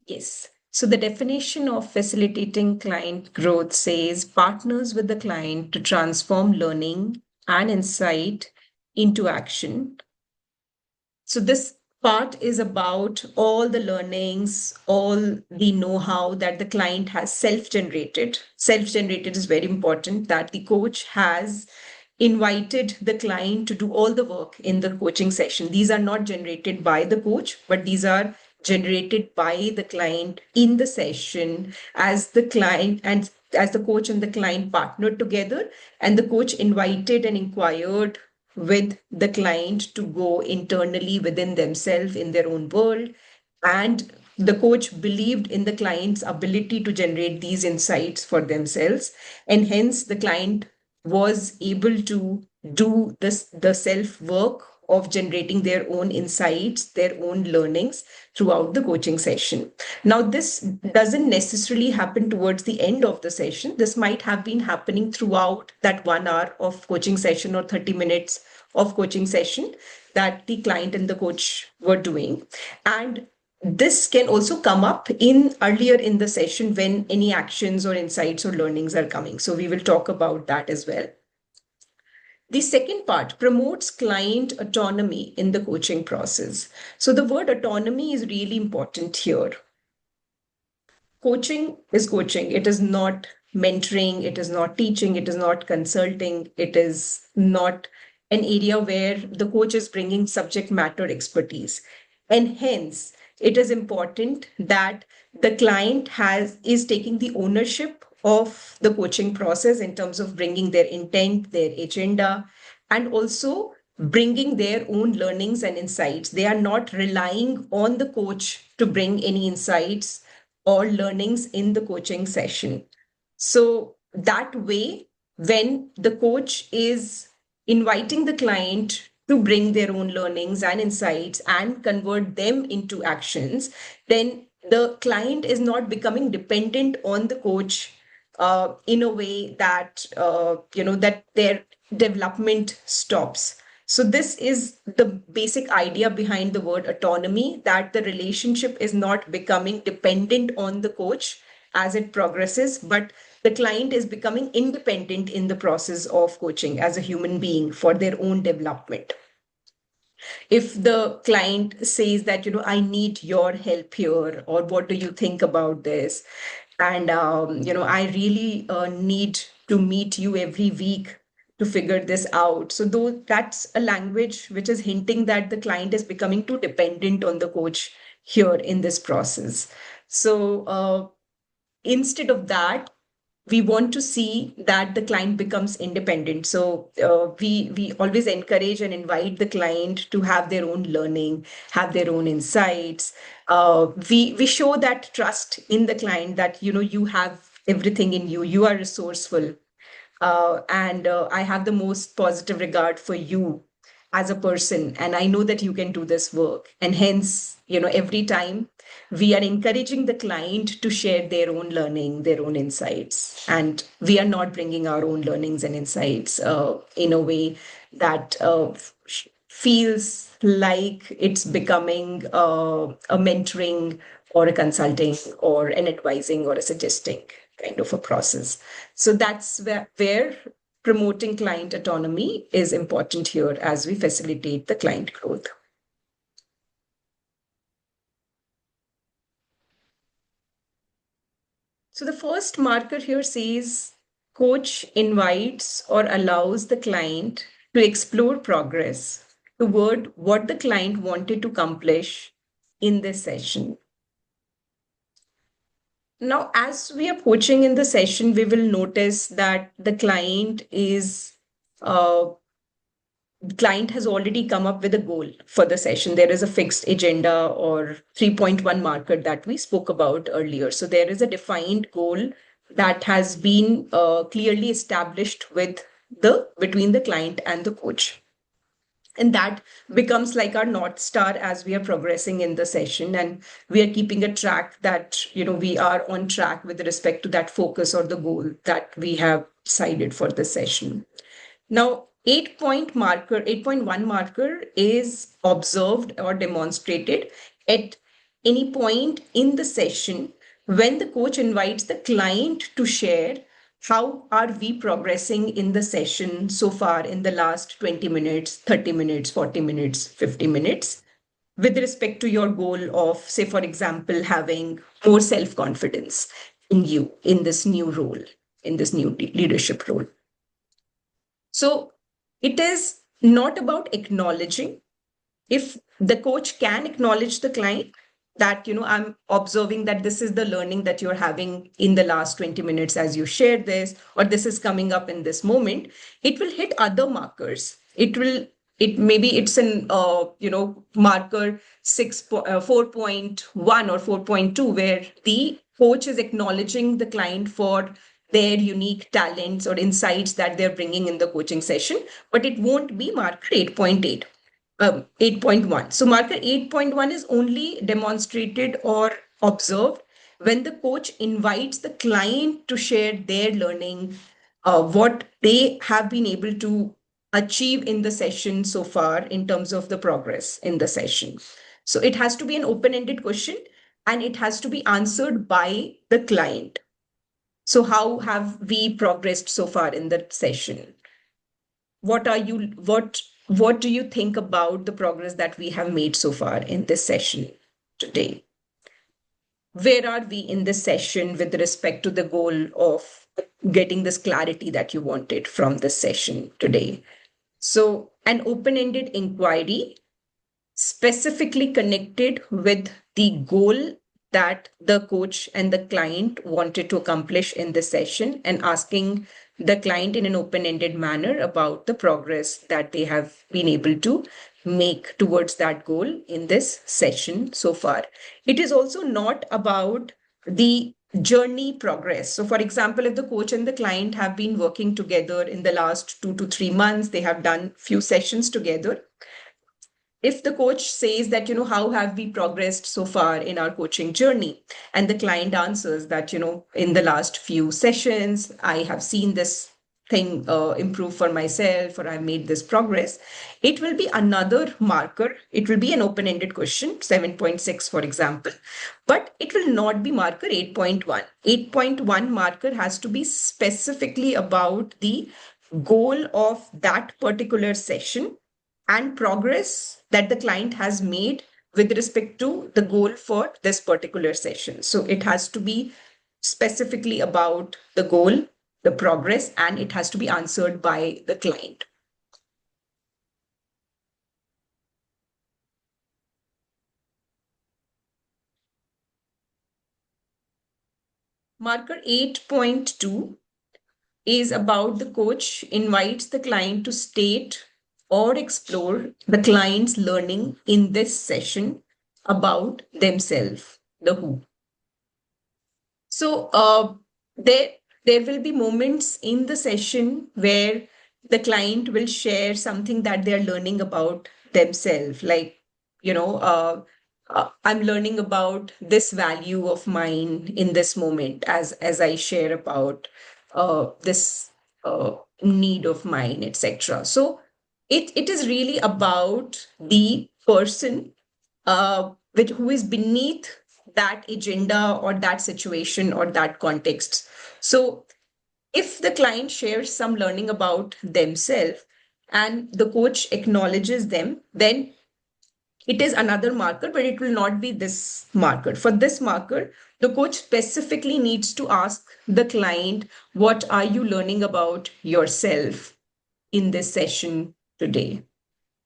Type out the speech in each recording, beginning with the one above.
Yes. So the definition of facilitating client growth says partners with the client to transform learning and insight into action. So this part is about all the learnings, all the know-how that the client has self-generated. Self-generated is very important, that the coach has invited the client to do all the work in the coaching session. These are not generated by the coach, but these are generated by the client in the session as the client and as the coach and the client partnered together, and the coach invited and inquired with the client to go internally within themselves in their own world. And the coach believed in the client's ability to generate these insights for themselves. And hence, the client was able to do this, the self work of generating their own insights, their own learnings throughout the coaching session. Now, this doesn't necessarily happen towards the end of the session. This might have been happening throughout that 1 hour of coaching session or 30 minutes of coaching session that the client and the coach were doing. And this can also come up in earlier in the session when any actions or insights or learnings are coming. So we will talk about that as well. The second part promotes client autonomy in the coaching process. So the word autonomy is really important here. Coaching is coaching. It is not mentoring. It is not teaching. It is not consulting. It is not an area where the coach is bringing subject matter expertise. And hence, it is important that the client is taking the ownership of the coaching process in terms of bringing their intent, their agenda, and also bringing their own learnings and insights. They are not relying on the coach to bring any insights or learnings in the coaching session. So that way, when the coach is inviting the client to bring their own learnings and insights and convert them into actions, then the client is not becoming dependent on the coach in a way that that their development stops. So this is the basic idea behind the word autonomy, that the relationship is not becoming dependent on the coach as it progresses, but the client is becoming independent in the process of coaching as a human being for their own development. If the client says that, I need your help here, or what do you think about this? And, I really need to meet you every week to figure this out. So though that's a language which is hinting that the client is becoming too dependent on the coach here in this process. So instead of that, we want to see that the client becomes independent. So we always encourage and invite the client to have their own learning, have their own insights. We show that trust in the client, that you have everything in you. You are resourceful, and I have the most positive regard for you as a person, and I know that you can do this work. And hence, every time we are encouraging the client to share their own learning, their own insights, and we are not bringing our own learnings and insights in a way that feels like it's becoming a mentoring or a consulting or an advising or a suggesting kind of a process. So that's where promoting client autonomy is important here as we facilitate the client growth. So the first marker here says coach invites or allows the client to explore progress toward what the client wanted to accomplish in this session. Now, as we are coaching in the session, we will notice that the client has already come up with a goal for the session. There is a fixed agenda or 3.1 marker that we spoke about earlier. So there is a defined goal that has been clearly established between the client and the coach. And that becomes like our North Star as we are progressing in the session. And we are keeping a track that, we are on track with respect to that focus or the goal that we have decided for the session. Now, 8.1 marker is observed or demonstrated at any point in the session when the coach invites the client to share how are we progressing in the session so far in the last 20 minutes, 30 minutes, 40 minutes, 50 minutes, with respect to your goal of, say, for example, having more self confidence in you in this new role, in this new leadership role. So it is not about acknowledging. If the coach can acknowledge the client that, I'm observing that this is the learning that you're having in the last 20 minutes as you share this, or this is coming up in this moment, it will hit other markers. It maybe it's an marker 4.1 or 4.2, where the coach is acknowledging the client for their unique talents or insights that they're bringing in the coaching session, but it won't be marker 8.8. 8.1. So marker 8.1 is only demonstrated or observed when the coach invites the client to share their learning, what they have been able to achieve in the session so far in terms of the progress in the session. So it has to be an open-ended question and it has to be answered by the client. So how have we progressed so far in the session? What do you think about the progress that we have made so far in this session today? Where are we in this session with respect to the goal of getting this clarity that you wanted from this session today? So an open-ended inquiry specifically connected with the goal that the coach and the client wanted to accomplish in the session, and asking the client in an open-ended manner about the progress that they have been able to make towards that goal in this session so far. It is also not about the journey progress. So for example, if the coach and the client have been working together in the last 2 to 3 months, they have done few sessions together. If the coach says that, how have we progressed so far in our coaching journey? And the client answers that, in the last few sessions, I have seen this thing improve for myself, or I've made this progress. It will be another marker. It will be an open-ended question, 7.6, for example, but it will not be marker 8.1. 8.1 marker has to be specifically about the goal of that particular session and progress that the client has made with respect to the goal for this particular session. So it has to be specifically about the goal, the progress, and it has to be answered by the client. Marker 8.2 is about the coach invites the client to state or explore the client's learning in this session about themselves, the who. So there will be moments in the session where the client will share something that they're learning about themselves, like, I'm learning about this value of mine in this moment as I share about this need of mine, etc. So it is really about the person who is beneath that agenda or that situation or that context. So if the client shares some learning about themselves and the coach acknowledges them, then it is another marker, but it will not be this marker. For this marker, the coach specifically needs to ask the client, what are you learning about yourself in this session today?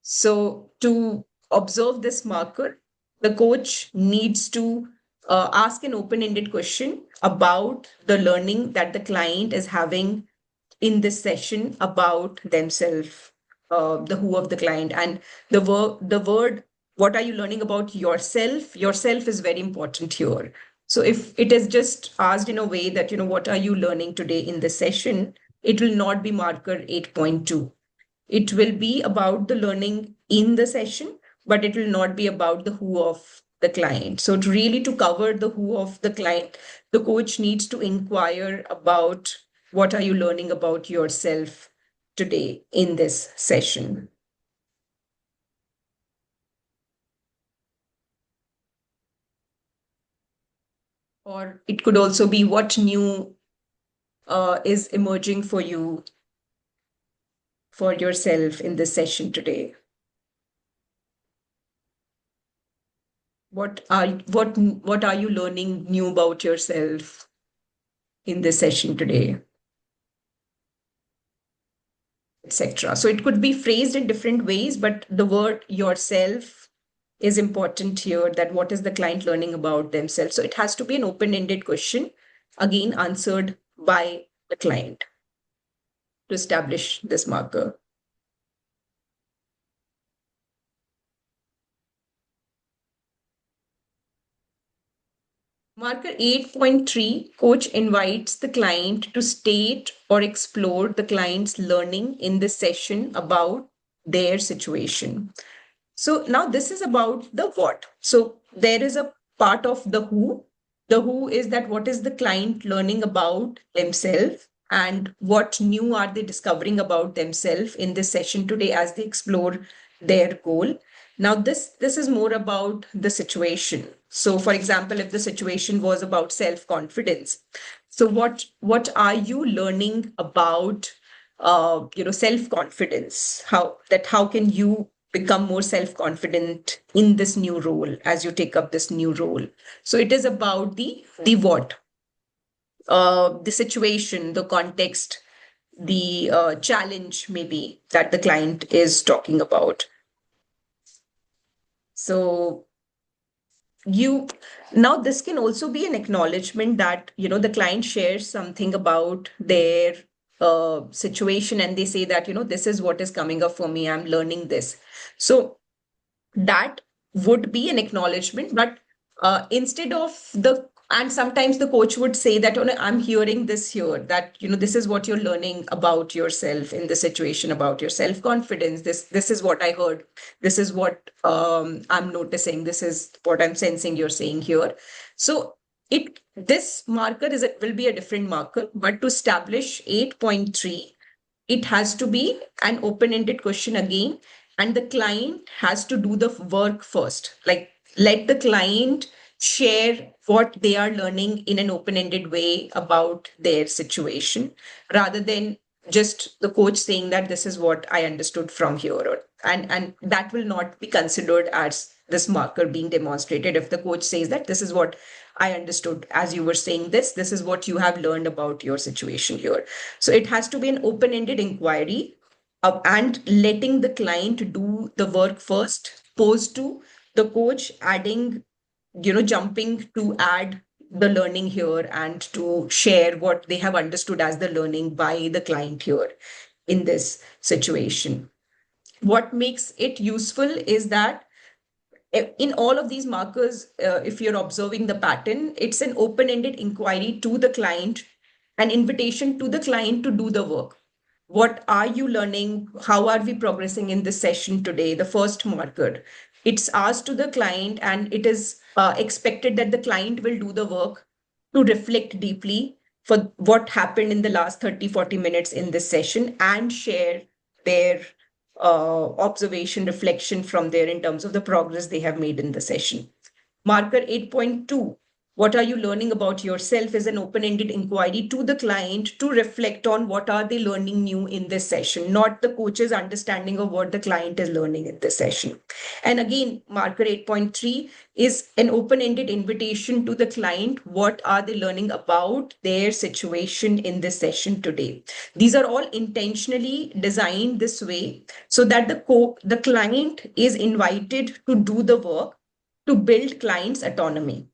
So to observe this marker, the coach needs to ask an open-ended question about the learning that the client is having in this session about themselves, the who of the client, and the word, what are you learning about yourself? Yourself is very important here. So if it is just asked in a way that, what are you learning today in this session, it will not be marker 8.2. It will be about the learning in the session, but it will not be about the who of the client. So really, to cover the who of the client, the coach needs to inquire about what are you learning about yourself today in this session. Or it could also be what new is emerging for you, for yourself in this session today. What are you learning new about yourself in this session today, etc. So it could be phrased in different ways, but the word yourself is important here, that what is the client learning about themselves. So it has to be an open-ended question, again answered by the client to establish this marker. Marker 8.3, coach invites the client to state or explore the client's learning in this session about their situation. So now this is about the what. So there is a part of the who. The who is that what is the client learning about themselves and what new are they discovering about themselves in this session today as they explore their goal. Now this is more about the situation. So for example, if the situation was about self-confidence, so what are you learning about self-confidence? How can you become more self-confident in this new role as you take up this new role? So it is about the what, the situation, the context, the challenge maybe that the client is talking about. So you now this can also be an acknowledgement that the client shares something about their situation, and they say that this is what is coming up for me, I'm learning this. So that would be an acknowledgement, but instead of the and sometimes the coach would say that, oh, no, I'm hearing this here, that this is what you're learning about yourself in the situation, about your self confidence. This is what I heard, this is what I'm noticing, this is what I'm sensing you're saying here. So this marker will be a different marker, but to establish 8.3, it has to be an open-ended question again, and the client has to do the work first. Like, let the client share what they are learning in an open-ended way about their situation, rather than just the coach saying that this is what I understood from here, and that will not be considered as this marker being demonstrated if the coach says that this is what I understood as you were saying this is what you have learned about your situation here. So it has to be an open-ended inquiry, and letting the client do the work first, opposed to the coach adding, jumping to add the learning here and to share what they have understood as the learning by the client here in this situation. What makes it useful is that in all of these markers, if you're observing the pattern, it's an open-ended inquiry to the client, an invitation to the client to do the work. What are you learning? How are we progressing in this session today? The first marker. It's asked to the client, and it is expected that the client will do the work to reflect deeply for what happened in the last 30-40 minutes in this session and share their observation, reflection from there in terms of the progress they have made in the session. Marker 8.2, what are you learning about yourself, is an open-ended inquiry to the client to reflect on what are they learning new in this session, not the coach's understanding of what the client is learning in this session. And again, marker 8.3 is an open-ended invitation to the client. What are they learning about their situation in this session today? These are all intentionally designed this way so that the client is invited to do the work to build client's autonomy,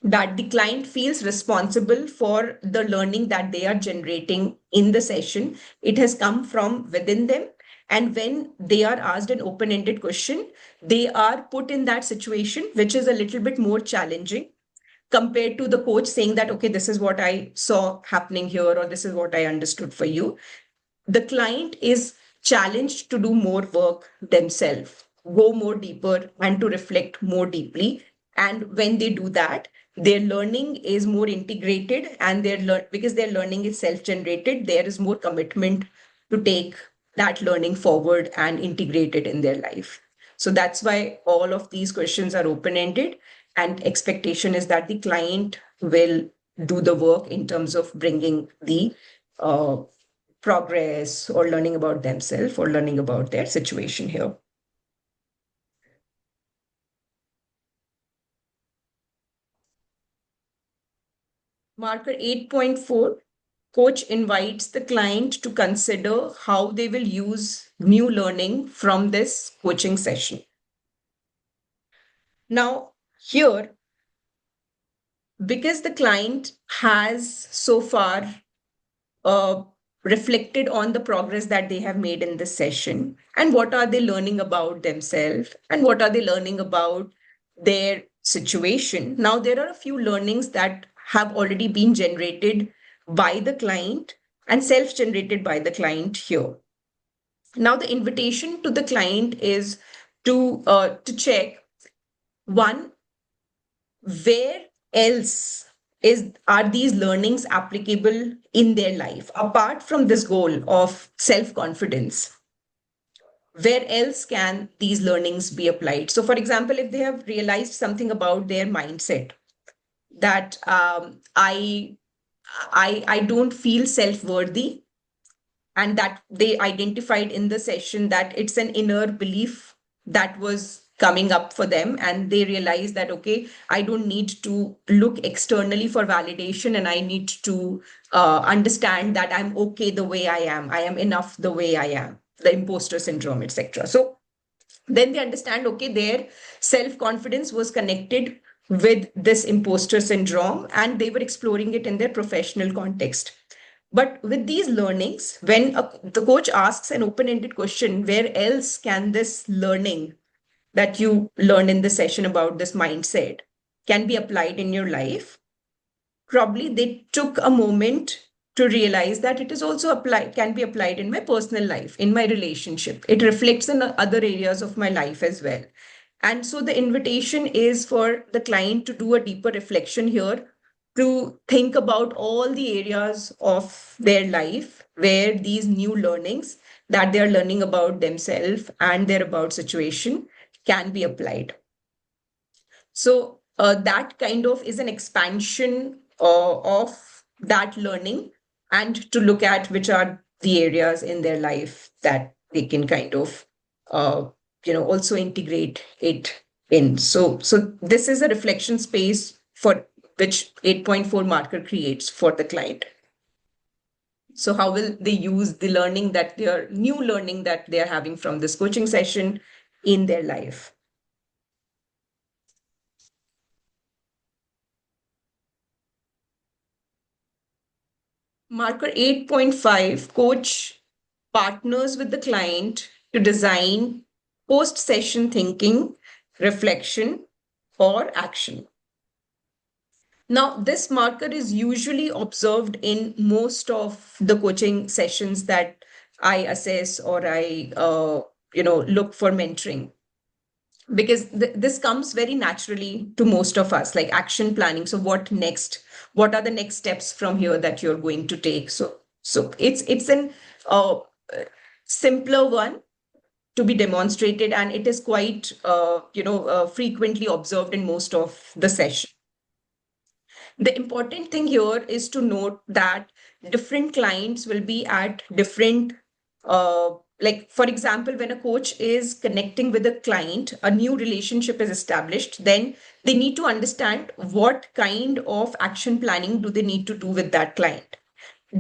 that the client feels responsible for the learning that they are generating in the session. It has come from within them. And when they are asked an open-ended question, they are put in that situation, which is a little bit more challenging compared to the coach saying that, okay, this is what I saw happening here, or this is what I understood for you. The client is challenged to do more work themselves, go more deeper, and to reflect more deeply. And when they do that, their learning is more integrated, and because their learning is self-generated, there is more commitment to take that learning forward and integrate it in their life. So that's why all of these questions are open-ended, and expectation is that the client will do the work in terms of bringing the uh, progress or learning about themselves or learning about their situation here. Marker 8.4, coach invites the client to consider how they will use new learning from this coaching session. Now, here, because the client has so far uh, reflected on the progress that they have made in this session and what are they learning about themselves and what are they learning about their situation. Now, there are a few learnings that have already been generated by the client and self generated by the client here. Now, the invitation to the client is to check one, where else are these learnings applicable in their life apart from this goal of self confidence? Where else can these learnings be applied? So for example, if they have realized something about their mindset, that I don't feel self worthy, and that they identified in the session that it's an inner belief that was coming up for them, and they realized that okay, I don't need to look externally for validation, and I need to understand that I'm okay the way I am enough the way I am, the imposter syndrome, etc. So then they understand okay, their self confidence was connected with this imposter syndrome, and they were exploring it in their professional context. But with these learnings, when the coach asks an open ended question, where else can this learning that you learned in the session about this mindset can be applied in your life? Probably they took a moment to realize that it is also applied, can be applied in my personal life, in my relationship. It reflects in other areas of my life as well. And so the invitation is for the client to do a deeper reflection here, to think about all the areas of their life where these new learnings that they are learning about themselves and their about situation can be applied. So that kind of is an expansion of that learning, and to look at which are the areas in their life that they can kind of also integrate it in. So this is a reflection space for which 8.4 marker creates for the client. So how will they use the learning that they are new learning that they are having from this coaching session in their life? Marker 8.5, coach partners with the client to design post session thinking, reflection, or action. Now, this marker is usually observed in most of the coaching sessions that I assess or I look for mentoring, because this comes very naturally to most of us, like action planning. So what next, what are the next steps from here that you're going to take? So it's an simpler one to be demonstrated, and it is quite frequently observed in most of the session. The important thing here is to note that different clients will be at different like for example, when a coach is connecting with a client, a new relationship is established, then they need to understand what kind of action planning do they need to do with that client.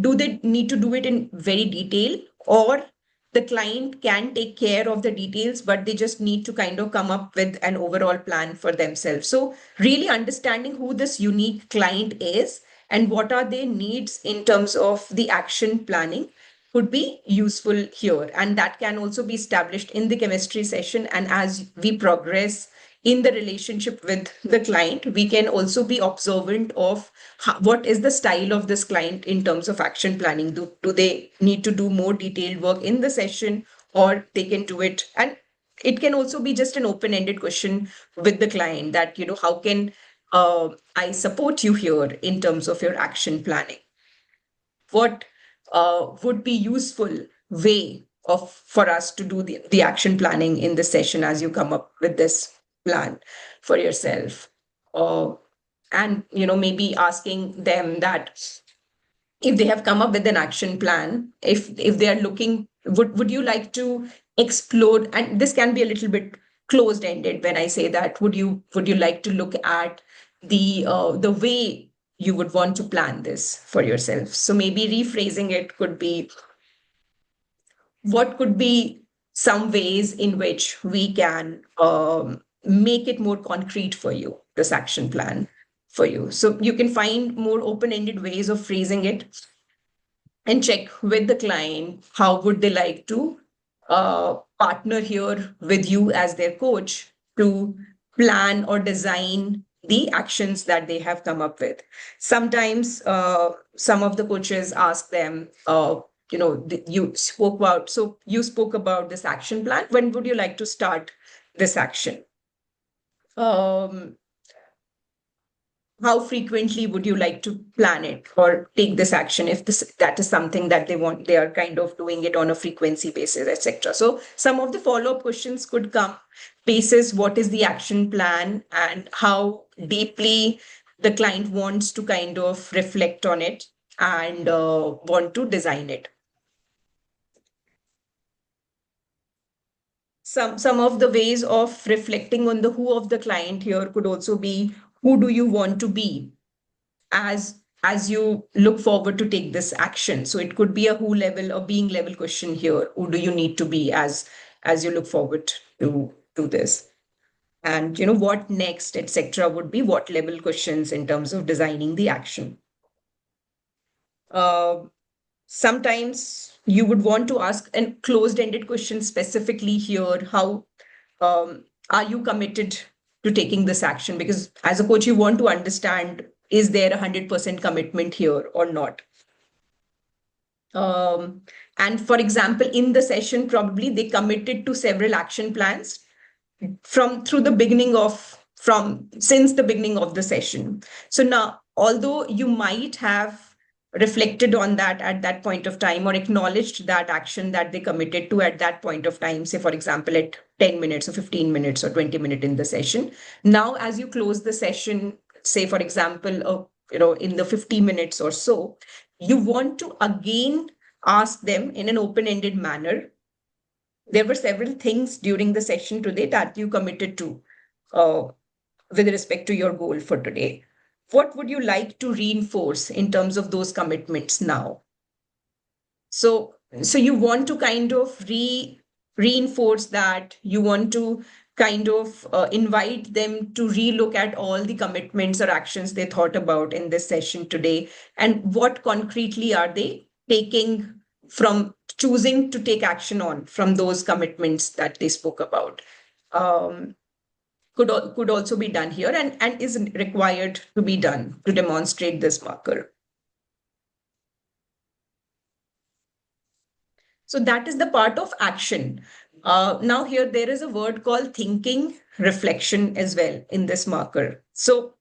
Do they need to do it in very detail, or the client can take care of the details, but they just need to kind of come up with an overall plan for themselves? So really understanding who this unique client is and what are their needs in terms of the action planning could be useful here, and that can also be established in the chemistry session. And as we progress in the relationship with the client, we can also be observant of what is the style of this client in terms of action planning. Do they need to do more detailed work in the session, or they can do it? And it can also be just an open-ended question with the client that, how can I support you here in terms of your action planning? What would be useful way of for us to do the action planning in the session as you come up with this plan for yourself? and maybe asking them that if they have come up with an action plan, if they are looking, would you like to explore, and this can be a little bit closed ended when I say that, would you like to look at the way you would want to plan this for yourself. So maybe rephrasing it could be, what could be some ways in which we can make it more concrete for you, this action plan for you. So you can find more open-ended ways of phrasing it and check with the client how would they like to partner here with you as their coach to plan or design the actions that they have come up with. Sometimes some of the coaches ask them, you spoke about this action plan, when would you like to start this action? um, how frequently would you like to plan it or take this action, if that is something that they are kind of doing it on a frequency basis, etc. So some of the follow-up questions could come basis what is the action plan and how deeply the client wants to kind of reflect on it and want to design it. Some of the ways of reflecting on the who of the client here could also be, who do you want to be as you look forward to take this action? So it could be a who level or being level question here. Who do you need to be as you look forward to this? And what next, etc., would be what level questions in terms of designing the action. uh, Sometimes you would want to ask a closed-ended question specifically here. How are you committed to taking this action? Because as a coach, you want to understand, is there 100% commitment here or not? Um, and for example, in the session, probably they committed to several action plans from since the beginning of the session. So now, although you might have reflected on that at that point of time or acknowledged that action that they committed to at that point of time, say for example at 10 minutes or 15 minutes or 20 minutes in the session, now as you close the session, say for example in the 50 minutes or so, you want to again ask them in an open-ended manner, there were several things during the session today that you committed to uh, with respect to your goal for today. What would you like to reinforce in terms of those commitments now? So you want to kind of reinforce that. You want to kind of invite them to relook at all the commitments or actions they thought about in this session today, and what concretely are they taking from choosing to take action on from those commitments that they spoke about. Um, could also be done here, and is required to be done to demonstrate this marker. So that is the part of action. Now here there is a word called thinking reflection as well in this marker. So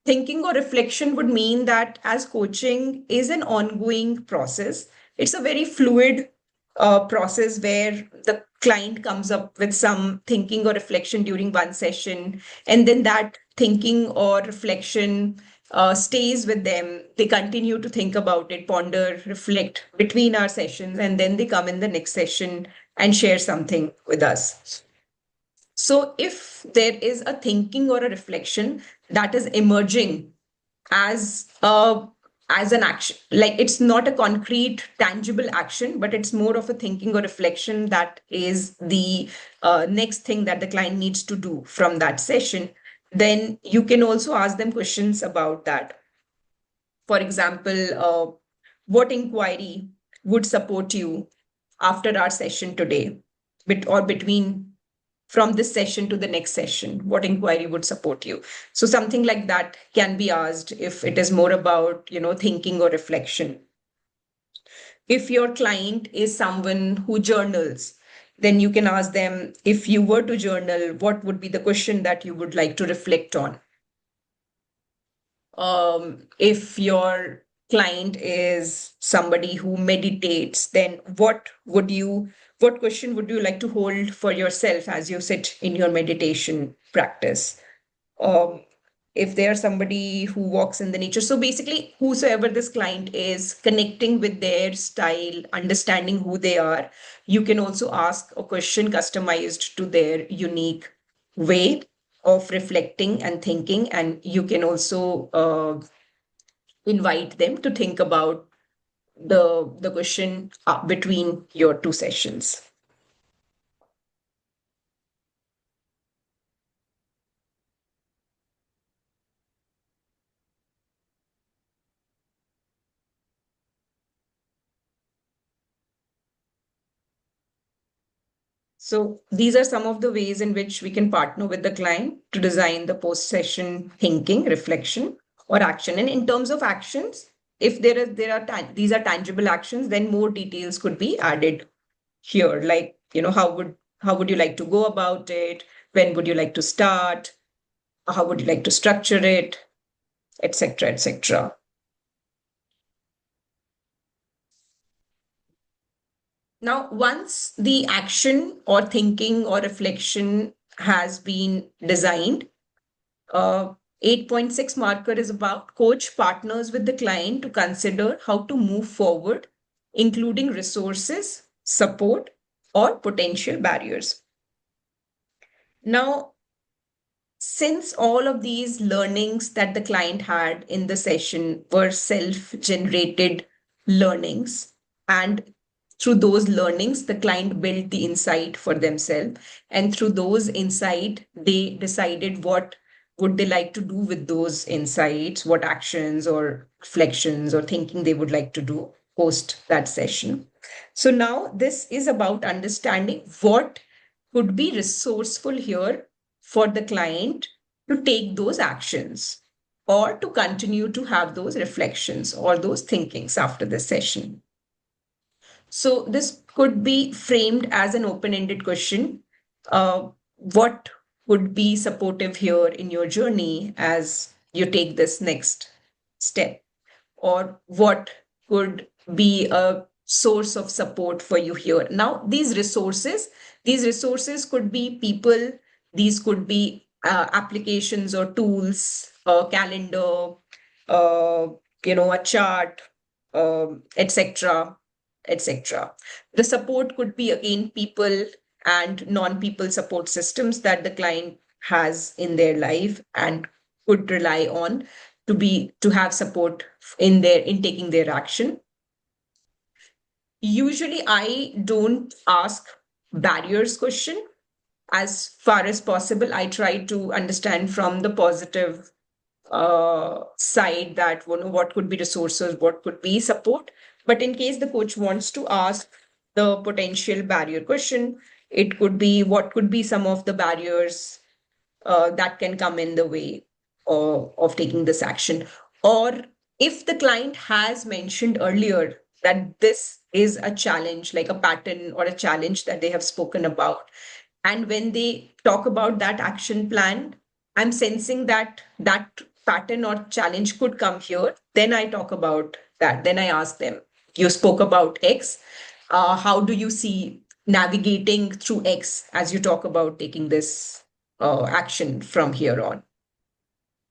thinking or reflection would mean that as coaching is an ongoing process, it's a very fluid process where the client comes up with some thinking or reflection during one session, and then that thinking or reflection stays with them. They continue to think about it, ponder, reflect between our sessions, and then they come in the next session and share something with us. So, if there is a thinking or a reflection that is emerging as an action, like it's not a concrete tangible action, but it's more of a thinking or reflection that is the next thing that the client needs to do from that session, then you can also ask them questions about that. For example, what inquiry would support you after our session today, or between from this session to the next session? What inquiry would support you? So something like that can be asked if it is more about thinking or reflection. If your client is someone who journals, then you can ask them, if you were to journal, what would be the question that you would like to reflect on? If your client is somebody who meditates, then what question would you like to hold for yourself as you sit in your meditation practice? Um, if they are somebody who walks in the nature. So basically, whosoever this client is, connecting with their style, understanding who they are, you can also ask a question customized to their unique way of reflecting and thinking. And you can also invite them to think about the question between your two sessions. So these are some of the ways in which we can partner with the client to design the post-session thinking, reflection, or action. And in terms of actions, if these are tangible actions, then more details could be added here. Like, how would you like to go about it? When would you like to start? How would you like to structure it, etc., etc. Now, once the action or thinking or reflection has been designed, uh, 8.6 marker is about coach partners with the client to consider how to move forward, including resources, support, or potential barriers. Now, since all of these learnings that the client had in the session were self-generated learnings, and through those learnings, the client built the insight for themselves. And through those insight, they decided what would they like to do with those insights, what actions or reflections or thinking they would like to do post that session. So now this is about understanding what could be resourceful here for the client to take those actions or to continue to have those reflections or those thinkings after the session. So this could be framed as an open-ended question. What would be supportive here in your journey as you take this next step? Or what could be a source of support for you here? Now, these resources could be people, these could be applications or tools, a calendar, uh, a chart, etc., etc. The support could be again people and non-people support systems that the client has in their life and could rely on to have support in taking their action. Usually I don't ask barriers question. As far as possible, I try to understand from the positive side that what could be resources, what could be support. But in case the coach wants to ask the potential barrier question, it could be what could be some of the barriers that can come in the way of taking this action. Or if the client has mentioned earlier that this is a challenge, like a pattern or a challenge that they have spoken about, and when they talk about that action plan, I'm sensing that that pattern or challenge could come here, then I talk about that. Then I ask them, you spoke about X. How do you see navigating through X as you talk about taking this action from here on?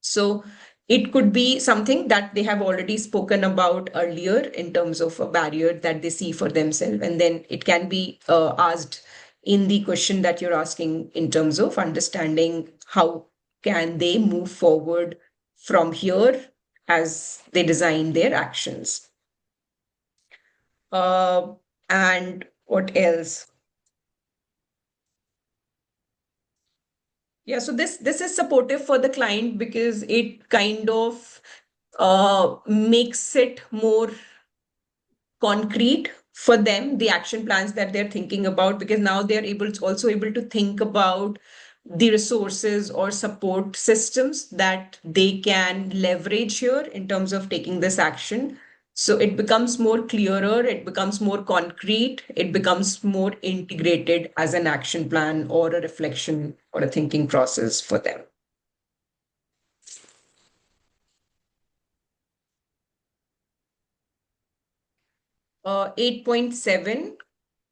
So it could be something that they have already spoken about earlier in terms of a barrier that they see for themselves. And then it can be asked in the question that you're asking in terms of understanding how can they move forward from here as they design their actions. And what else? Yeah, so this is supportive for the client because it kind of makes it more concrete for them, the action plans that they're thinking about, because now they're also able to think about the resources or support systems that they can leverage here in terms of taking this action. So it becomes more clearer, it becomes more concrete, it becomes more integrated as an action plan or a reflection or a thinking process for them. 8.7,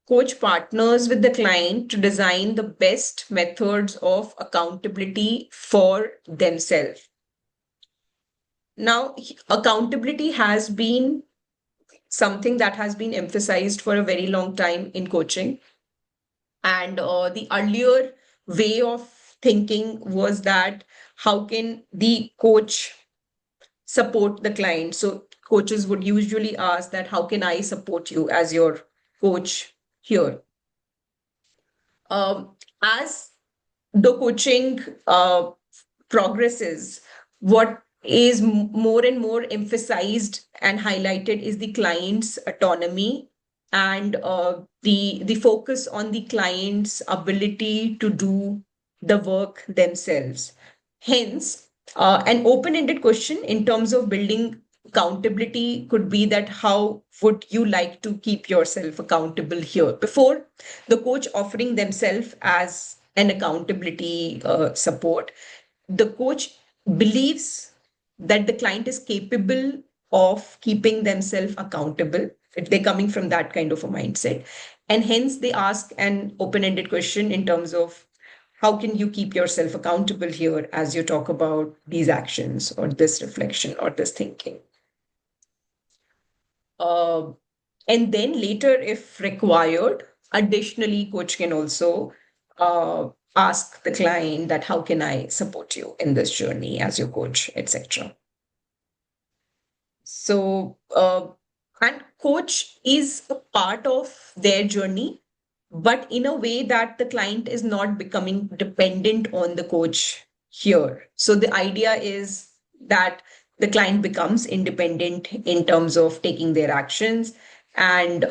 coach partners with the client to design the best methods of accountability for themselves. Now, accountability has been something that has been emphasized for a very long time in coaching. And the earlier way of thinking was that how can the coach support the client? So coaches would usually ask that, how can I support you as your coach here? As the coaching progresses, what is more and more emphasized and highlighted is the client's autonomy and the focus on the client's ability to do the work themselves. Hence, an open-ended question in terms of building accountability could be that how would you like to keep yourself accountable here? Before the coach offering themselves as an accountability support, the coach believes that the client is capable of keeping themselves accountable. They're coming from that kind of a mindset. And hence they ask an open-ended question in terms of how can you keep yourself accountable here as you talk about these actions or this reflection or this thinking. Uh, and then later, if required, additionally, coach can also ask the client that how can I support you in this journey as your coach, etc. So, and coach is a part of their journey, but in a way that the client is not becoming dependent on the coach here. So the idea is that the client becomes independent in terms of taking their actions and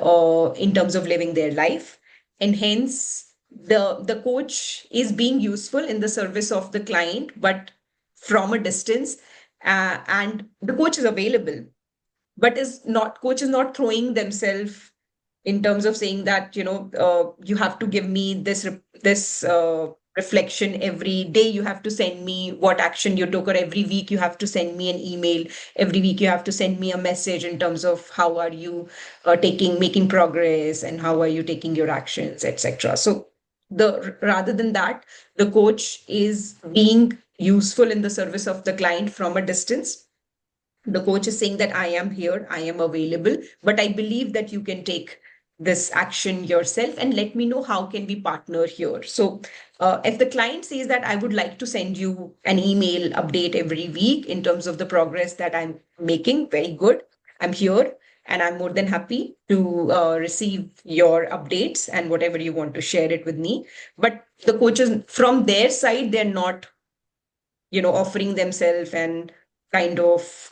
in terms of living their life. And hence, the coach is being useful in the service of the client, but from a distance. And the coach is available, but is not coach is not throwing themselves in terms of saying that you have to give me this reflection every day, you have to send me what action you took, or every week you have to send me an email, every week you have to send me a message in terms of how are you taking making progress and how are you taking your actions, etc. So the rather than that, the coach is being useful in the service of the client from a distance. The coach is saying that I am here, I am available, but I believe that you can take this action yourself and let me know how can we partner here. So if the client says that I would like to send you an email update every week in terms of the progress that I'm making, very good, I'm here and I'm more than happy to receive your updates and whatever you want to share it with me. But the coaches from their side, they're not offering themselves and kind of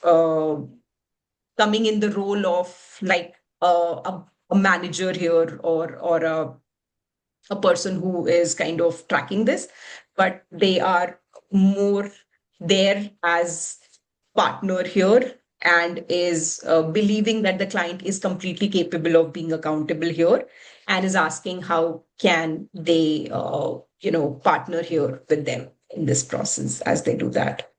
coming in the role of like a manager here, or a person who is kind of tracking this, but they are more there as partner here and is believing that the client is completely capable of being accountable here and is asking how can they partner here with them in this process as they do that.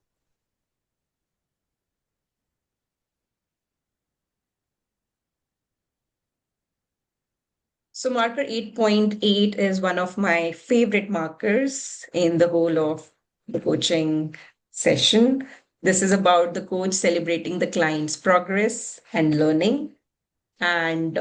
So marker 8.8 is one of my favorite markers in the whole of the coaching session. This is about the coach celebrating the client's progress and learning. And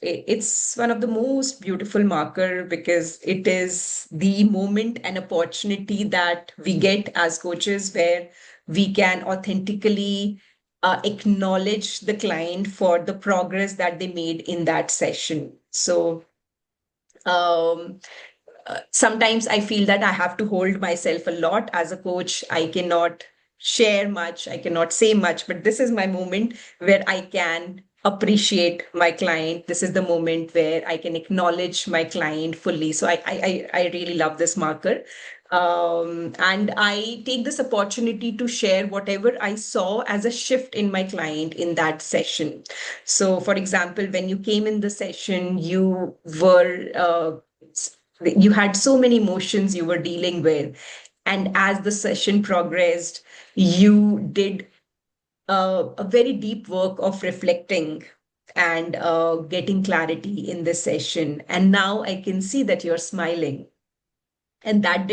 it's one of the most beautiful marker because it is the moment and opportunity that we get as coaches where we can authentically acknowledge the client for the progress that they made in that session. So um, sometimes I feel that I have to hold myself a lot as a coach. I cannot share much, I cannot say much, but this is my moment where I can appreciate my client. This is the moment where I can acknowledge my client fully. So I really love this marker. And I take this opportunity to share whatever I saw as a shift in my client in that session. So, for example, when you came in the session, you had so many emotions you were dealing with. And as the session progressed, you did a very deep work of reflecting and getting clarity in this session. And now I can see that you're smiling. And that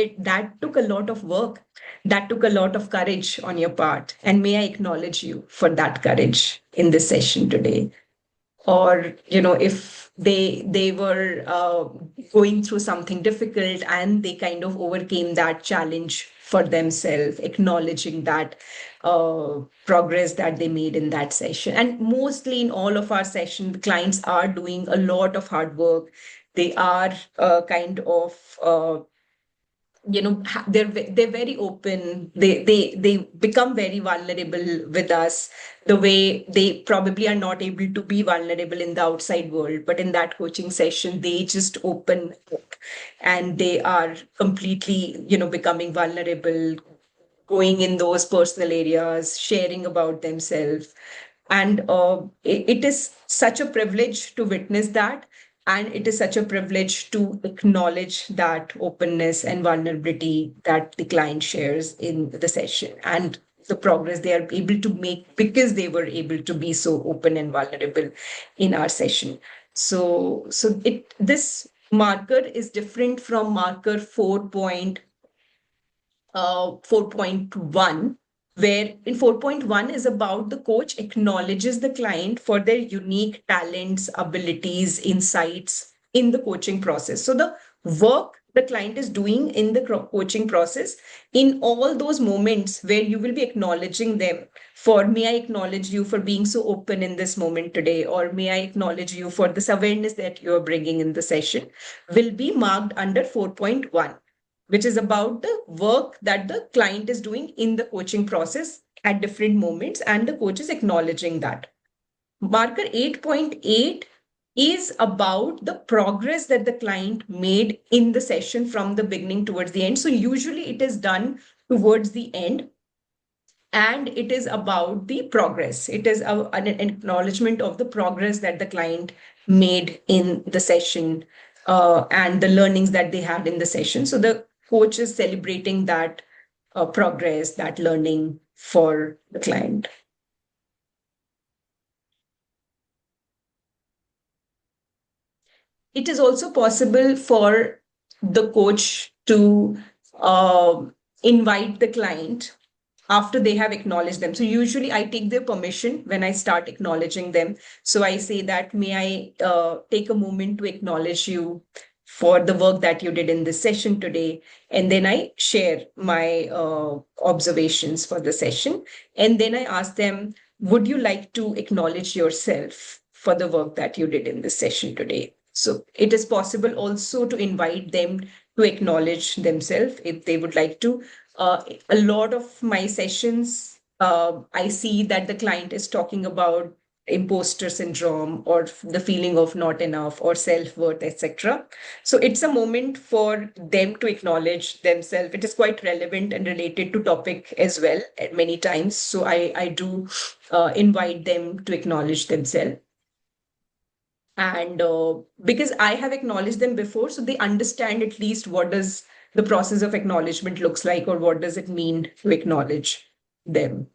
took a lot of work. That took a lot of courage on your part. And may I acknowledge you for that courage in this session today. Or if they were going through something difficult and they kind of overcame that challenge for themselves, acknowledging that progress that they made in that session. And mostly in all of our sessions, the clients are doing a lot of hard work. They are kind of they're very open. They become very vulnerable with us, the way they probably are not able to be vulnerable in the outside world, but in that coaching session they just open up, and they are completely becoming vulnerable, going in those personal areas, sharing about themselves. And it is such a privilege to witness that. And it is such a privilege to acknowledge that openness and vulnerability that the client shares in the session, and the progress they are able to make because they were able to be so open and vulnerable in our session. So this marker is different from marker 4.1, where in 4.1 is about the coach acknowledges the client for their unique talents, abilities, insights in the coaching process. So the work the client is doing in the coaching process, in all those moments where you will be acknowledging them for, may I acknowledge you for being so open in this moment today, or may I acknowledge you for this awareness that you are bringing in the session, will be marked under 4.1, which is about the work that the client is doing in the coaching process at different moments, and the coach is acknowledging that. Marker 8.8 is about the progress that the client made in the session from the beginning towards the end. So usually it is done towards the end, and it is about the progress. It is an acknowledgement of the progress that the client made in the session, and the learnings that they had in the session. So the coach is celebrating that progress, that learning for the client. It is also possible for the coach to uh, invite the client after they have acknowledged them. So usually I take their permission when I start acknowledging them. So I say that, may I take a moment to acknowledge you for the work that you did in this session today. And then I share my observations for the session. And then I ask them, would you like to acknowledge yourself for the work that you did in this session today? So it is possible also to invite them to acknowledge themselves if they would like to. A lot of my sessions, I see that the client is talking about imposter syndrome, or the feeling of not enough, or self-worth, etc. So it's a moment for them to acknowledge themselves. It is quite relevant and related to topic as well at many times. So I do invite them to acknowledge themselves. And because I have acknowledged them before, so they understand at least what does the process of acknowledgement looks like, or what does it mean to acknowledge them.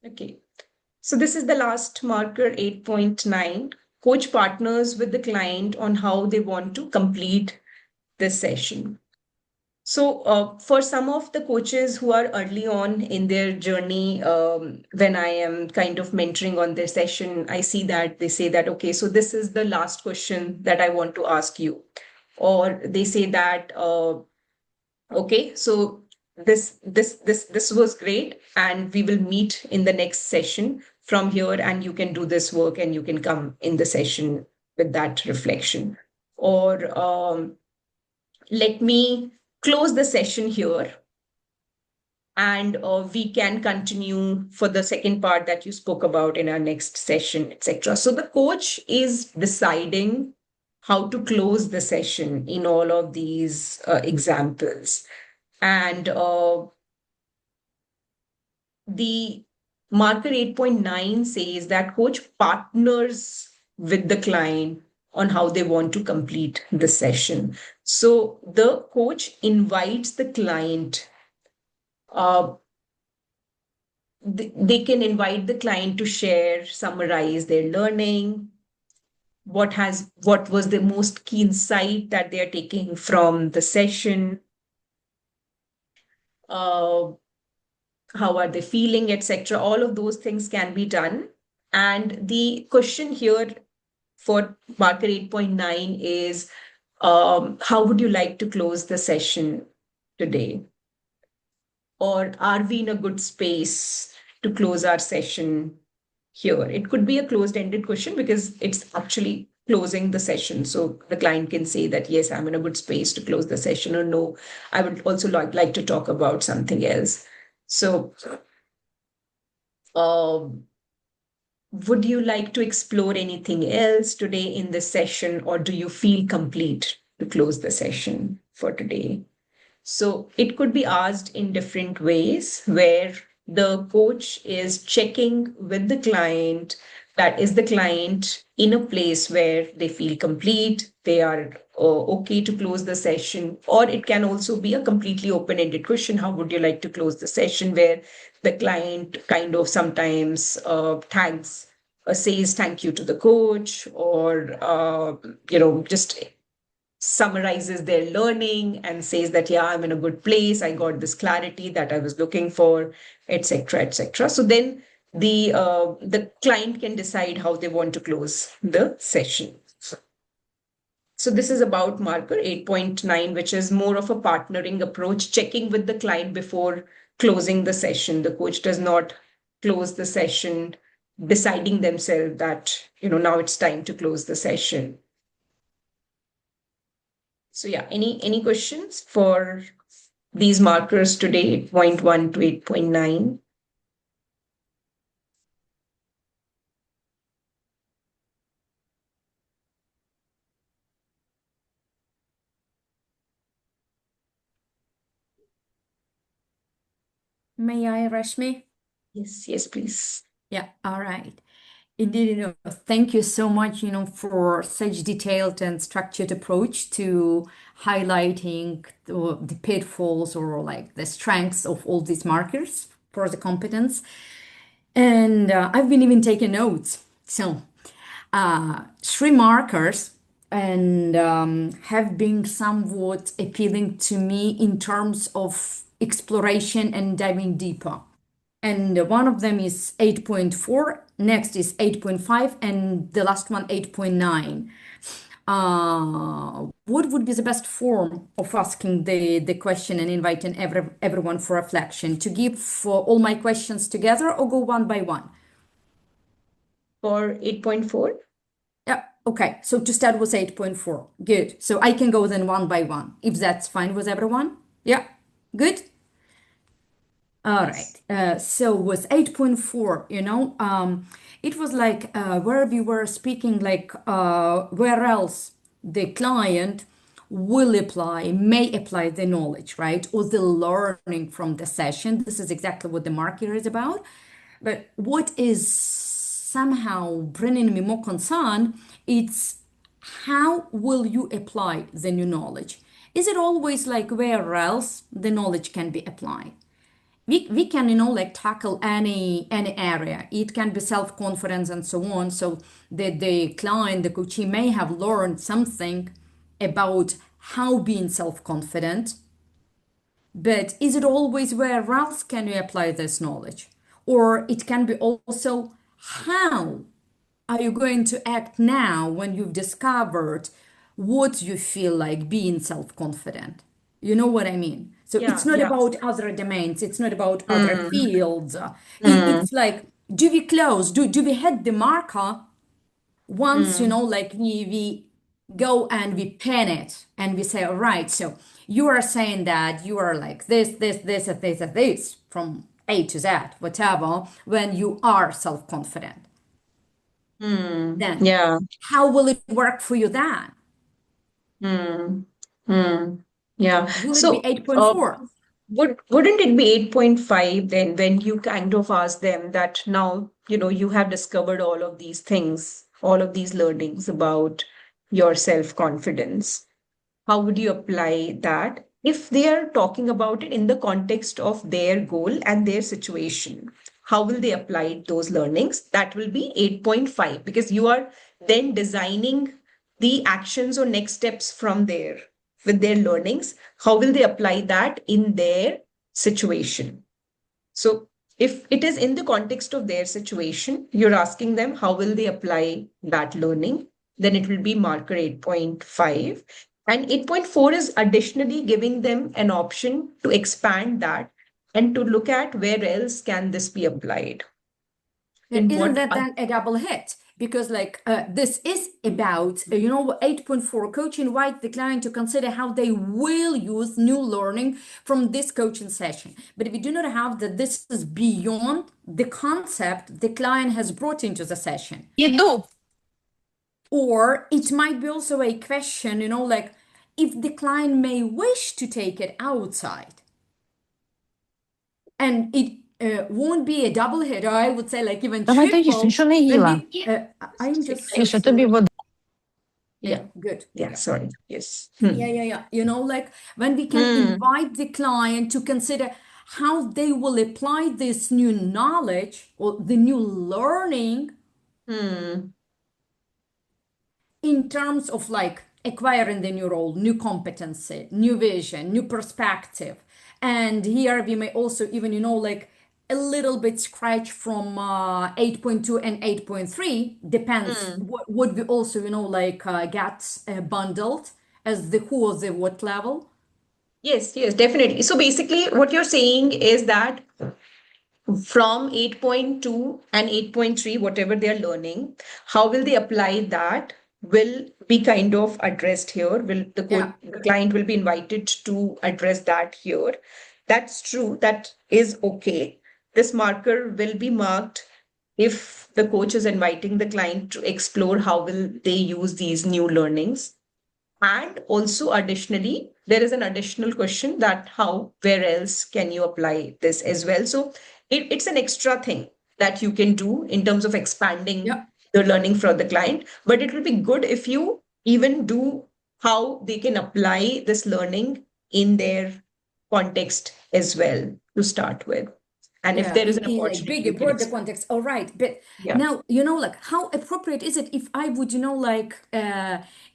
Okay, so this is the last marker, 8.9. Coach partners with the client on how they want to complete this session. So, for some of the coaches who are early on in their journey, when I am kind of mentoring on their session, I see that they say that, okay, so this is the last question that I want to ask you. Or they say that, okay, so this was great, and we will meet in the next session from here, and you can do this work, and you can come in the session with that reflection. Or let me close the session here, and we can continue for the second part that you spoke about in our next session, etc. So the coach is deciding how to close the session in all of these examples. And the marker 8.9 says that coach partners with the client on how they want to complete the session. So the coach invites the client, uh, they can invite the client to share, summarize their learning, what was the most key insight that they are taking from the session, uh, how are they feeling, etc. All of those things can be done. And the question here for marker 8.9 is, how would you like to close the session today? Or are we in a good space to close our session here? It could be a closed-ended question because it's actually closing the session. So the client can say that, yes, I'm in a good space to close the session, or no, I would also like to talk about something else. So um, would you like to explore anything else today in the session, or do you feel complete to close the session for today? So it could be asked in different ways where the coach is checking with the client, that is the client in a place where they feel complete, they are okay to close the session. Or it can also be a completely open-ended question. How would you like to close the session, where the client kind of sometimes thanks, says thank you to the coach, or just summarizes their learning and says that, yeah, I'm in a good place, I got this clarity that I was looking for, etc., etc. So then the client can decide how they want to close the session. So this is about marker 8.9, which is more of a partnering approach, checking with the client before closing the session. The coach does not close the session deciding themselves that, now it's time to close the session. So yeah, any questions for these markers today, 8.1 to 8.9? May I, Rashmi? Yes, please. Yeah, all right. Indeed, thank you so much, for such detailed and structured approach to highlighting the pitfalls or like the strengths of all these markers for the competence. And I've been even taking notes. So, three markers and have been somewhat appealing to me in terms of exploration and diving deeper. And one of them is 8.4, next is 8.5, and the last one 8.9. What would be the best form of asking the question and inviting everyone for reflection? To give for all my questions together or go one by one? For 8.4? Yeah, okay. So to start with 8.4. Good. So I can go then one by one, if that's fine with everyone. Yeah, good. All right. So with 8.4, it was like where we were speaking, like where else the client will apply, may apply the knowledge, right? Or the learning from the session. This is exactly what the marker is about. But what is somehow bringing me more concern, it's how will you apply the new knowledge? Is it always like where else the knowledge can be applied? We can like tackle any area. It can be self-confidence and so on, so the client, the coachee may have learned something about how being self-confident, but is it always where else can you apply this knowledge? Or it can be also how are you going to act now when you've discovered what you feel like being self-confident? You know what I mean? So it's Yeah, not yeah. about other domains, it's not about other Mm, fields. mm, It's like, do we close? Do we hit the marker once, mm, like we go and we pen it and we say, all right, so you are saying that you are like this from A to Z, whatever, when you are self-confident. Then yeah. how will it work for you then? Mm, mm, yeah. Will it be So, 8.4? wouldn't it be 8.5 then, when you kind of ask them that now, you have discovered all of these things, all of these learnings about your self-confidence? How would you apply that if they are talking about it in the context of their goal and their situation? How will they apply those learnings? That will be 8.5, because you are then designing the actions or next steps from there with their learnings. How will they apply that in their situation? So if it is in the context of their situation, you're asking them how will they apply that learning, then it will be marker 8.5. And 8.4 is additionally giving them an option to expand that and to look at where else can this be applied. In Isn't what that then a double hit? Because like this is about, 8.4 coach invite the client to consider how they will use new learning from this coaching session. But if you do not have that, this is beyond the concept the client has brought into the session. You do. Or it might be also a question, like if the client may wish to take it outside. And it won't be a double hit, or I would say like even Давайте їсти, triple. нічого не When їла. I'm just І ще тобі вода. yeah, good. Yeah, sorry. Yes. Yeah. Like when we can invite the client to consider how they will apply this new knowledge or the new learning in terms of like acquiring the new role, new competency, new vision, new perspective. And here we may also even, like a little bit scratch from 8.2 and 8.3, depends what we also, like get bundled as the who or the what level. Yes, definitely. So basically, what you're saying is that from 8.2 and 8.3, whatever they're learning, how will they apply that will be kind of addressed here. The client will be invited to address that here. That's true. That is okay. This marker will be marked if the coach is inviting the client to explore how will they use these new learnings. And also additionally, there is an additional question that where else can you apply this as well? So it's an extra thing that you can do in terms of expanding the learning for the client. But it will be good if you even do how they can apply this learning in their context as well to start with. And if there is an in like opportunity, bigger, broader context. All right. But now, like how appropriate is it if I would, like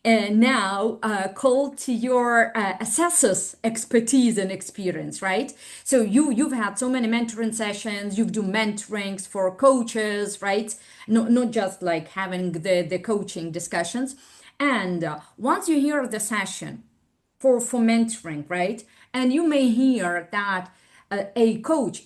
now call to your assessor's expertise and experience, right? So you've had so many mentoring sessions, you've do mentorings for coaches, right? Not just like having the coaching discussions. And once you hear the session for mentoring, right? And you may hear that a coach,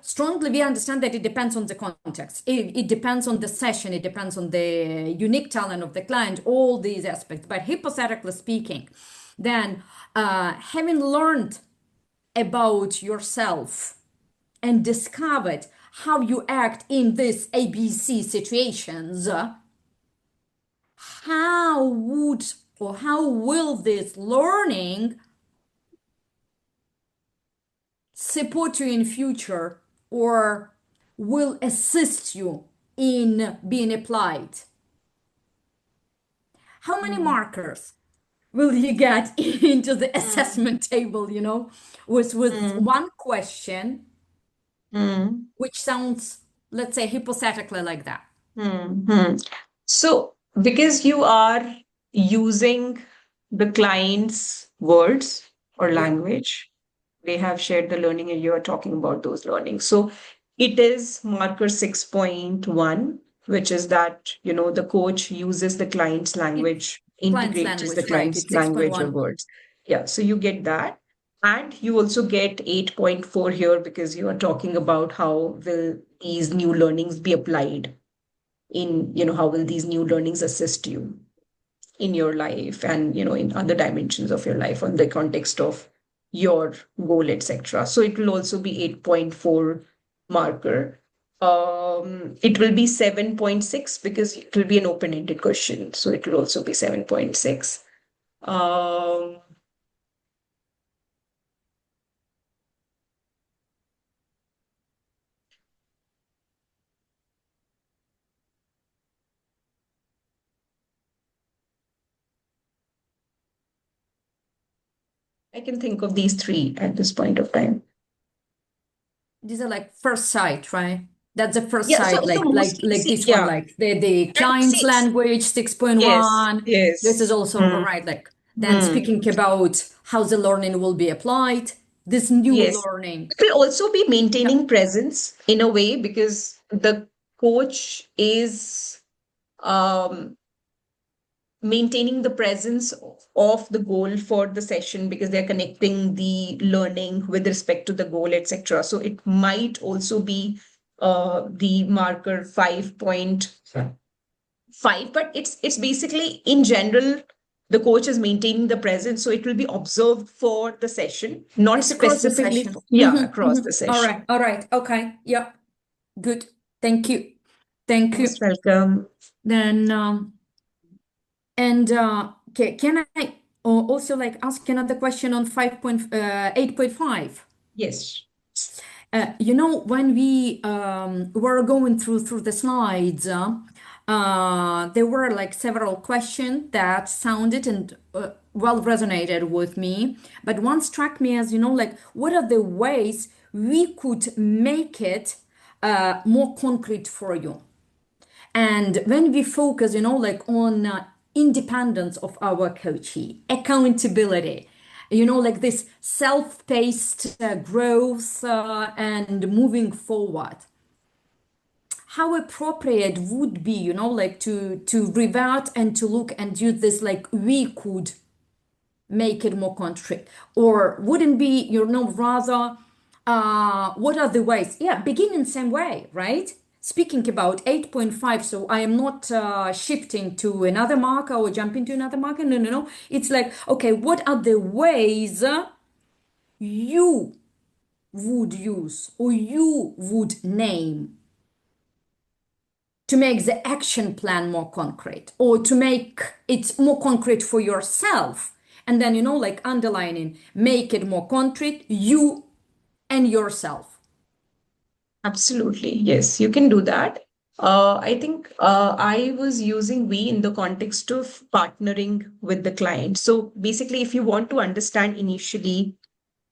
strongly we understand that it depends on the context. It depends on the session. It depends on the unique talent of the client, all these aspects. But hypothetically speaking, then having learned about yourself and discovered how you act in these ABC situations, how will this learning support you in future or will assist you in being applied? How many markers will you get into the assessment table, with one question, which sounds, let's say, hypothetically like that? So, because you are using the client's words or language, they have shared the learning and you are talking about those learnings. So, it is marker 6.1, which is that, the coach uses the client's language, integrates the client's language or words. Yeah, so you get that. And you also get 8.4 here because you are talking about how will these new learnings be applied in, how will these new learnings assist you in your life and, in other dimensions of your life on the context of your goal, etc. So it will also be 8.4 marker. It will be 7.6 because it will be an open-ended question. So it will also be 7.6. I can think of these three at this point of time. These are like first sight, right? That's the first Yeah, so side, so mostly like see, this one, yeah. like the And client's see, language yes, 6.1. This is yes. also all Hmm. right, like then Hmm. speaking about how the learning will be applied, this new Yes. learning. It will also be Yeah. maintaining presence in a way because the coach is um, maintaining the presence of the goal for the session because they're connecting the learning with respect to the goal, etc. So it might also be the marker 5.5, but it's basically in general the coach is maintaining the presence, so it will be observed for the session, not It's across the specifically session. for, yeah, across the All session. right. All right. Okay. Yeah. Good. Thank you. Thank you. Most welcome. Then, and okay, can I also like ask another question on 8.5? Yes. When we were going through the slides, there were like several questions that sounded and well resonated with me. But one struck me as, like what are the ways we could make it more concrete for you? And when we focus, like on independence of our coachee, accountability, like this self-paced growth and moving forward, how appropriate would be, like to revert and to look and use this like we could make it more concrete, or wouldn't be, rather what are the ways, yeah, begin in same way, right? Speaking about 8.5, so I am not shifting to another marker or jumping to another marker, no, no, no, it's like, okay, what are the ways you would use or you would name to make the action plan more concrete or to make it more concrete for yourself, and then like underlining, make it more concrete, you and yourself. Absolutely. Yes, you can do that. I think I was using we in the context of partnering with the client. So basically, if you want to understand initially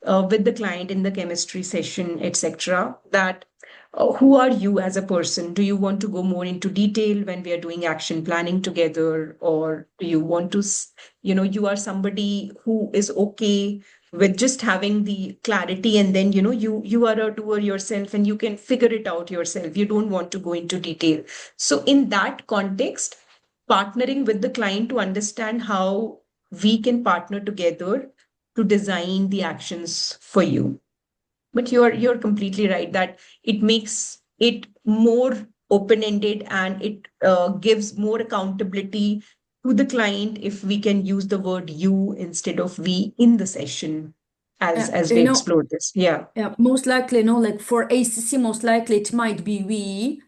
with the client in the chemistry session, etc., that who are you as a person? Do you want to go more into detail when we are doing action planning together, or do you want to, you are somebody who is okay with just having the clarity, and then you are a doer yourself and you can figure it out yourself. You don't want to go into detail. So in that context, partnering with the client to understand how we can partner together to design the actions for you. But you're completely right that it makes it more open ended, and it gives more accountability to the client if we can use the word you instead of we in the session as we You know, explore this. Yeah. most likely, like for ACC, most likely it might be we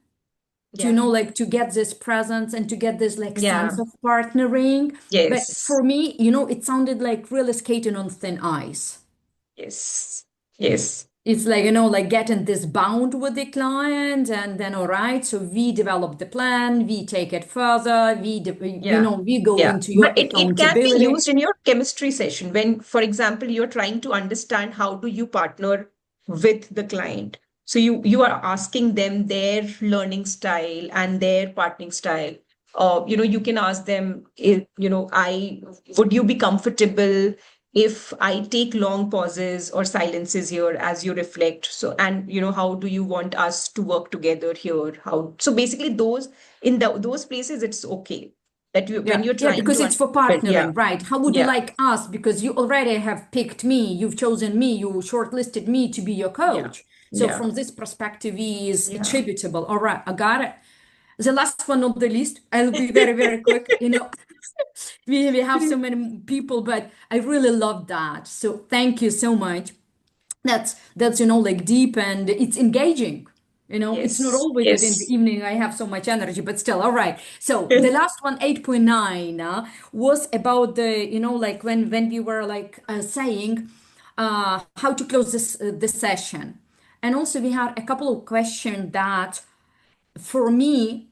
to, Yeah. like to get this presence and to get this like sense Yeah. of partnering. But Yes. for me, it sounded like really skating on thin ice. Yes. Yes. It's like, like getting this bound with the client, and then, all right, so we develop the plan, we take it further, Yeah. we go Yeah. into your But it can be accountability. used in your chemistry session when, for example, you're trying to understand how do you partner with the client. So you are asking them their learning style and their partnering style. You can ask them, I would you be comfortable if I take long pauses or silences here as you reflect? So, and how do you want us to work together here? How? So basically, those places, it's okay that when Yeah, you're yeah, trying because to it's for yeah, partnering, right? How would you yeah, like us? Because you already have picked me, you've chosen me, you shortlisted me to be your yeah, coach. So yeah, from this perspective is yeah. attributable. All right, I got it. The last one, not the least, I'll be very, very quick. We have so many people, but I really love that. So thank you so much. That's like deep and it's engaging. It's not Yes, always that in the yes. evening I have so much energy, but still, all right. So the last one, 8.9, was about the, like when we were like saying how to close this session. And also we had a couple of questions that for me,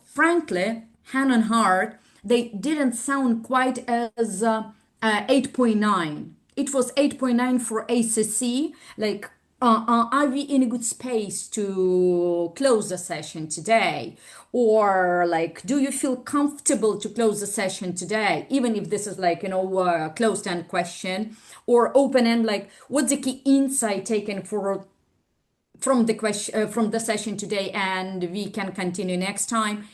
frankly, hand on heart, they didn't sound quite as 8.9. It was 8.9 for ACC. Like, are we in a good space to close the session today? Or like, do you feel comfortable to close the session today? Even if this is like, a closed-end question or open-end, like, what's the key insight taken from the question from the session today, and we can continue next time.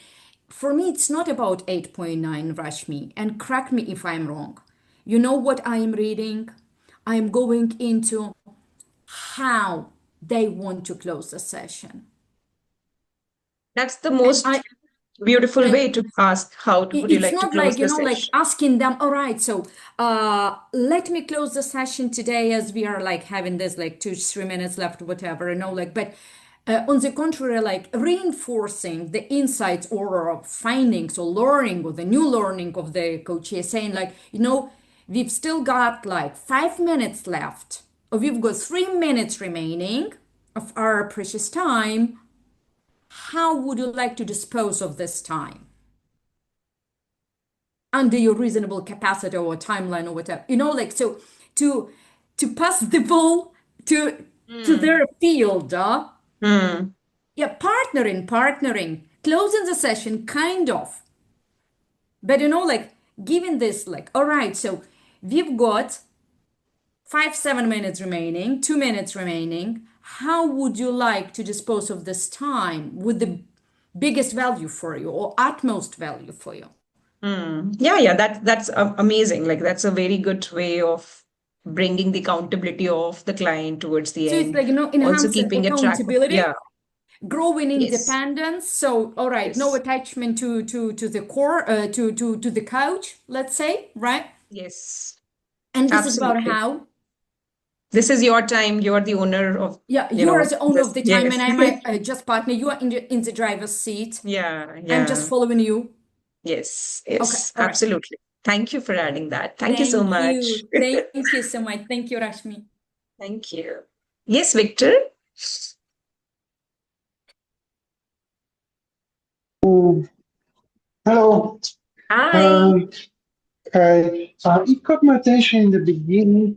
For me, it's not about 8.9, Rashmi, and correct me if I'm wrong. You know what I am reading? I am going into how they want to close the session. That's the And most I beautiful and way to ask would you it's like to not close like, the like session? asking them, all right, so let me close the session today, as we are like having this like 2 3 minutes left, whatever, like, but on the contrary, like reinforcing the insights or findings or learning or the new learning of the coach is saying, like, we've still got like 5 minutes left, or we've got 3 minutes remaining of our precious time. How would you like to dispose of this time under your reasonable capacity or timeline or whatever? Like, so to pass the ball to Hmm. their field, Hmm. yeah, partnering, closing the session, kind of. But like given this, like, all right, so we've got 7 minutes remaining, 2 minutes remaining. How would you like to dispose of this time with the biggest value for you or utmost value for you? Yeah, that's amazing. Like that's a very good way of bringing the accountability of the client towards the So it's end. like, Also enhance keeping a track of, accountability, yeah, growing yes, independence. So, all right, no yes, attachment to the core, to the couch, let's say, right? yes, And this is about absolutely. how, This is your time. You're the owner of, yeah, you are the owner of this. the time, and Yes. I'm my just partner. You are in the driver's seat. Yeah, I'm just yeah. following you. Yes, Okay, yes, all right. absolutely. Thank you for adding that. Thank you so Thank much. you. Thank you so much. Thank you, Rashmi. Thank you. Yes, Victor. Hello. Hi. Um, it caught my attention in the beginning.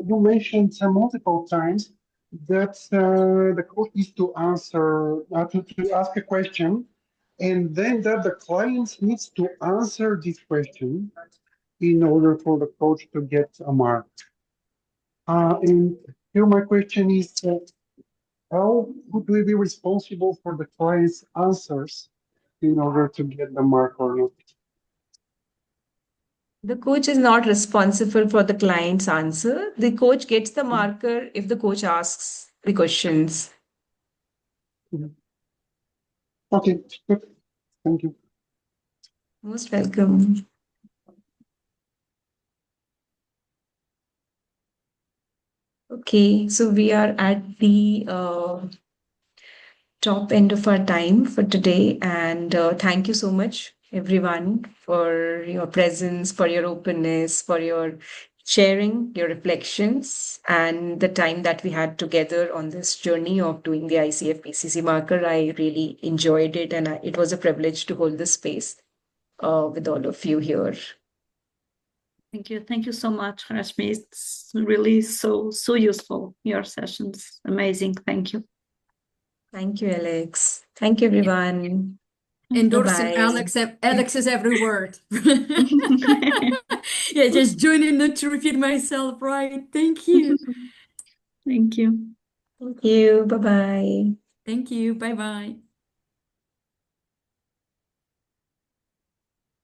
You mentioned multiple times that the coach is to answer, to ask a question, and then that the client needs to answer this question in order for the coach to get a mark. And here my question is, how would we be responsible for the client's answers in order to get the mark or not? The coach is not responsible for the client's answer. The coach gets the marker if the coach asks the questions. Mhm. Okay, good. Thank you. Most welcome. Okay, so we are at the top end of our time for today. And thank you so much, everyone, for your presence, for your openness, for your sharing your reflections, and the time that we had together on this journey of doing the ICF PCC marker. I really enjoyed it, and it was a privilege to hold this space with all of you here. Thank you. Thank you so much, Rashmi. It's really so useful. Your sessions, amazing. Thank you. Thank you, Alex. Thank you, everyone. Bye Endorsing bye. Alex's every word. Yeah, just joining not to repeat myself, right? Thank you. Thank you. Thank you. Bye bye. Thank you. Bye bye.